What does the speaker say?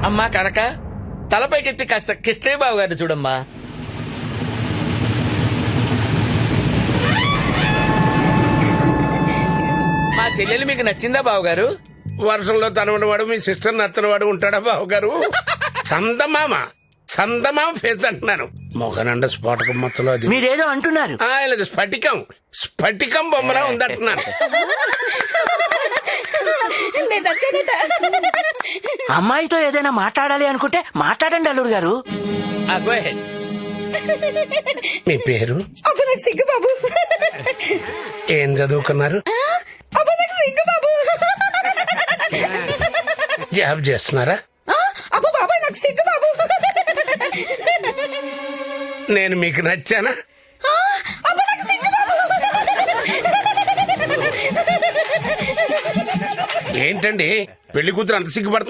అమ్మా కనక, తలపైకెత్తి కాస్త కిష్టయ్య బాబు గారిని చూడమ్మా. మా చెల్లెలు మీకు నచ్చిందా బావగారు? వర్షంలో తనవాడు మీ సిస్టర్ నచ్చనివాడు ఉంటాడా బావగారు? చందమామ చందమామ ఫేస్ అంటున్నాను. మొగనండ స్ఫోటకం మొత్తలో అది మీరేదో అంటున్నారు. లేదు, స్ఫటికం స్ఫటికం బొమ్మలా ఉందంటున్నాను. అమ్మాయితో ఏదైనా మాట్లాడాలి అనుకుంటే మాట్లాడండి అల్లుడు గారు. Go ahead. మీ పేరు? సిగ్గుబాబు. ఏం చదువుకున్నారు? సిగ్గుబాబు. జాబ్ చేస్తున్నారా? అబ్బో బాబాయ్ నాకు సిగ్గుబాబు. నేను మీకు నచ్చానా? ఏంటండి పెళ్లి కూతురు అంత సిగ్గుపడుతుంది?